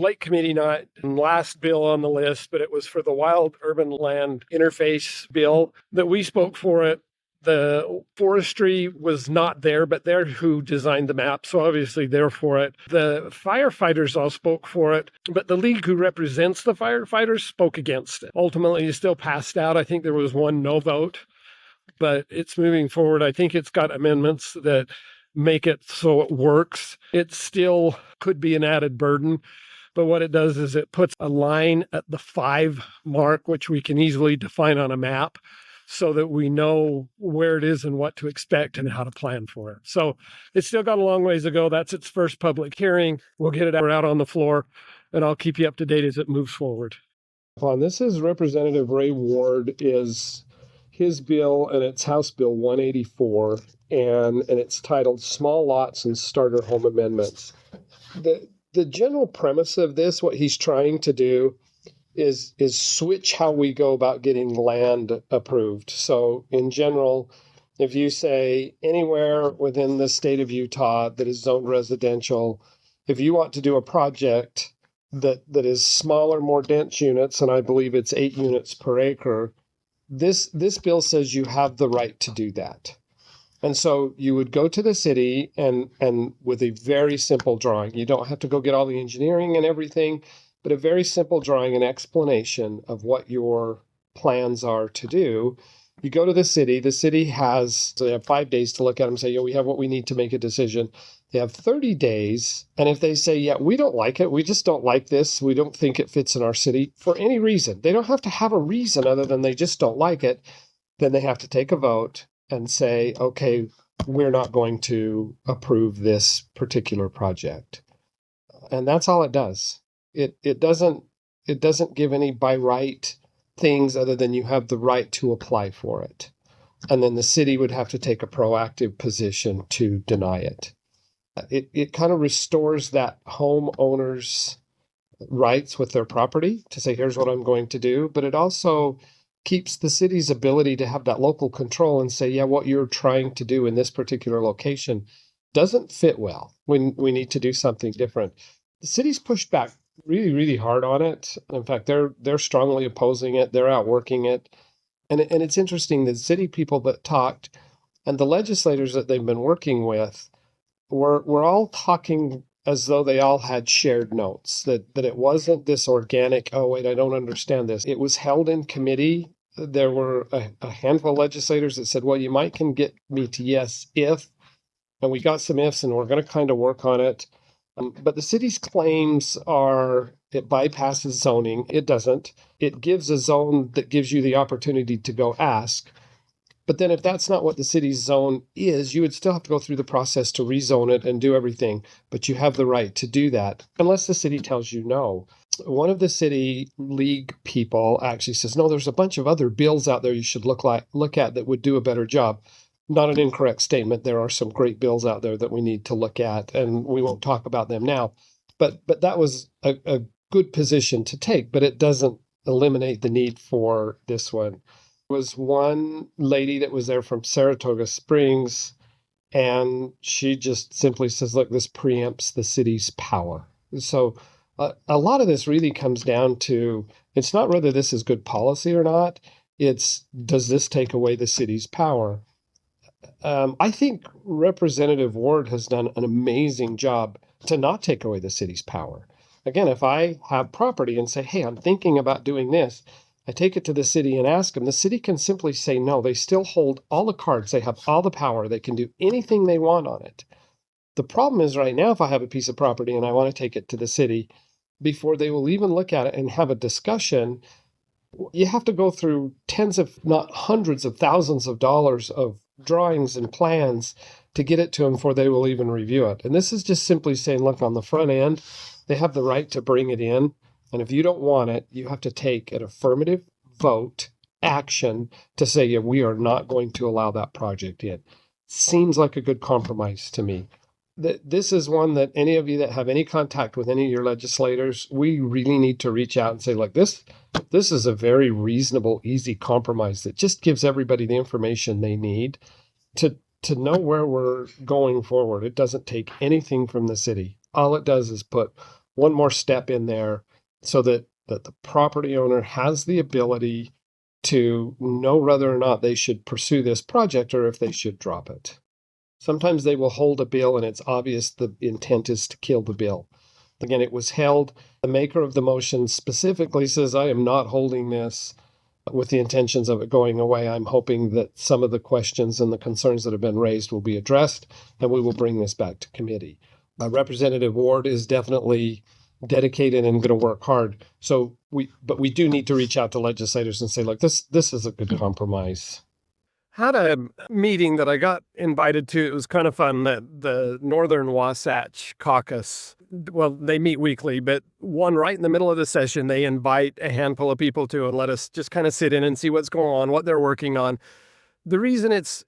Lake Committee, not last bill on the list, but it was for the Wild Urban Land Interface bill that we spoke for it. The forestry was not there, but they're who designed the map, so obviously they're for it. The firefighters all spoke for it, but the league who represents the firefighters spoke against it. Ultimately, it still passed out. I think there was one no vote, but it's moving forward. I think it's got amendments that make it so it works. It still could be an added burden, but what it does is it puts a line at the 5 mark, which we can easily define on a map, so that we know where it is and what to expect and how to plan for it. So it's still got a long ways to go. That's its first public hearing. We'll get it out on the floor, and I'll keep you up to date as it moves forward. This is Representative Ray Ward, is his bill, and it's House Bill 184, and it's titled Small Lots and Starter Home Amendments. The general premise of this, what he's trying to do, is switch how we go about getting land approved. So in general, if you say anywhere within the state of Utah that is zoned residential, if you want to do a project that is smaller, more dense units, and I believe it's 8 units per acre, this bill says you have the right to do that. And so you would go to the city and with a very simple drawing, you don't have to go get all the engineering and everything, but a very simple drawing and explanation of what your plans are to do. You go to the city has, so they have 5 days to look at them and say, we have what we need to make a decision. They have 30 days. And if they say, we don't like it, we just don't like this, we don't think it fits in our city for any reason, they don't have to have a reason other than they just don't like it, then they have to take a vote and say, okay, we're not going to approve this particular project. And that's all it does. It doesn't give any by right things other than you have the right to apply for it. And then the city would have to take a proactive position to deny it. It kind of restores that homeowner's rights with their property to say, here's what I'm going to do. But it also keeps the city's ability to have that local control and say, what you're trying to do in this particular location doesn't fit well. We need to do something different. The city's pushed back really, really hard on it. In fact, they're strongly opposing it. They're outworking it. And it's interesting, the city people that talked and the legislators that they've been working with were all talking as though they all had shared notes, that it wasn't this organic, I don't understand this. It was held in committee. There were a handful of legislators that said, you might can get me to yes if, and we got some ifs and we're going to kind of work on it. But the city's claims are it bypasses zoning. It doesn't. It gives a zone that gives you the opportunity to go ask. But then if that's not what the city's zone is, you would still have to go through the process to rezone it and do everything. But you have the right to do that unless the city tells you no. One of the city league people actually says, no, there's a bunch of other bills out there you should look at that would do a better job. Not an incorrect statement. There are some great bills out there that we need to look at, and we won't talk about them now. But that was a good position to take, but it doesn't eliminate the need for this one. There was one lady that was there from Saratoga Springs, and she just simply says, look, this preempts the city's power. So a lot of this really comes down to, it's not whether this is good policy or not, it's does this take away the city's power? I think Representative Ward has done an amazing job to not take away the city's power. Again, if I have property and say, hey, I'm thinking about doing this, I take it to the city and ask them, the city can simply say no. They still hold all the cards. They have all the power. They can do anything they want on it. The problem is right now, if I have a piece of property and I want to take it to the city, before they will even look at it and have a discussion, you have to go through tens of, not hundreds of thousands of dollars of drawings and plans to get it to them before they will even review it. And this is just simply saying, look, on the front end, they have the right to bring it in. And if you don't want it, you have to take an affirmative vote action to say, we are not going to allow that project in. Seems like a good compromise to me. This is one that any of you that have any contact with any of your legislators, we really need to reach out and say, look, this is a very reasonable, easy compromise that just gives everybody the information they need to know where we're going forward. It doesn't take anything from the city. All it does is put one more step in there so that the property owner has the ability to know whether or not they should pursue this project or if they should drop it. Sometimes they will hold a bill and it's obvious the intent is to kill the bill. Again, it was held. The maker of the motion specifically says, I am not holding this with the intentions of it going away. I'm hoping that some of the questions and the concerns that have been raised will be addressed, and we will bring this back to committee. Representative Ward is definitely dedicated and going to work hard. But we do need to reach out to legislators and say, look, this is a good compromise. Had a meeting that I got invited to. It was kind of fun. The Northern Wasatch Caucus, well, they meet weekly, but one right in the middle of the session, they invite a handful of people to and let us just kind of sit in and see what's going on, what they're working on. The reason it's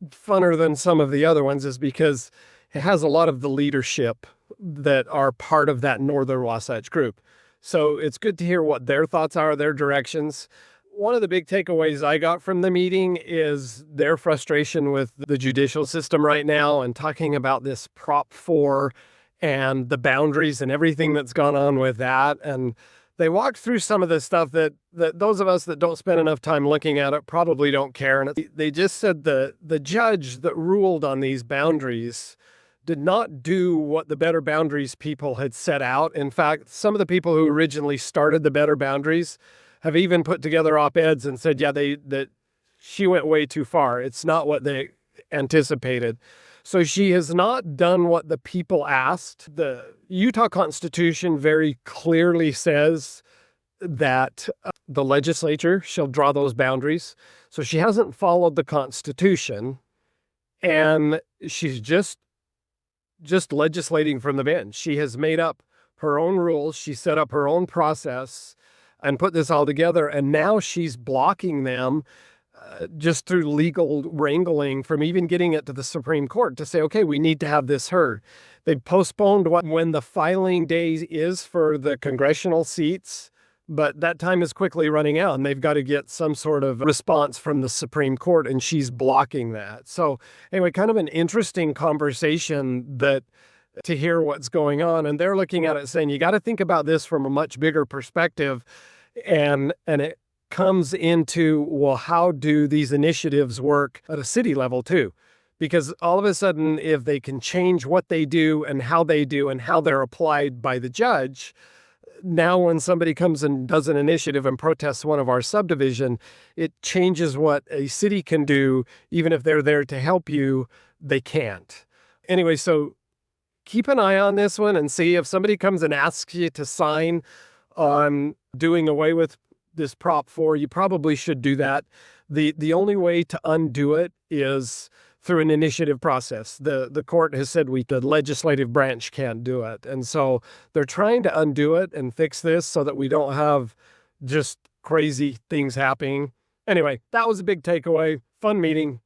funner than some of the other ones is because it has a lot of the leadership that are part of that Northern Wasatch group. So it's good to hear what their thoughts are, their directions. One of the big takeaways I got from the meeting is their frustration with the judicial system right now and talking about this Prop 4 and the boundaries and everything that's gone on with that. And they walked through some of the stuff that those of us that don't spend enough time looking at it probably don't care. And they just said the judge that ruled on these boundaries did not do what the Better Boundaries people had set out. In fact, some of the people who originally started the Better Boundaries have even put together op-eds and said, that she went way too far. It's not what they anticipated. So she has not done what the people asked. The Utah Constitution very clearly says that the legislature shall draw those boundaries. So she hasn't followed the Constitution, and she's just legislating from the bench. She has made up her own rules. She set up her own process and put this all together. And now she's blocking them just through legal wrangling from even getting it to the Supreme Court to say, okay, we need to have this heard. They postponed when the filing day is for the congressional seats, but that time is quickly running out and they've got to get some sort of response from the Supreme Court, and she's blocking that. So anyway, kind of an interesting conversation to hear what's going on. And they're looking at it saying, you got to think about this from a much bigger perspective. And it comes into, well, how do these initiatives work at a city level too? Because all of a sudden, if they can change what they do and how they're applied by the judge, now when somebody comes and does an initiative and protests one of our subdivision, it changes what a city can do. Even if they're there to help you, they can't. Anyway, so keep an eye on this one and see if somebody comes and asks you to sign on doing away with this Prop 4, you probably should do that. The only way to undo it is through an initiative process. The court has said the legislative branch can't do it. And so they're trying to undo it and fix this so that we don't have just crazy things happening. Anyway, that was a big takeaway. Fun meeting.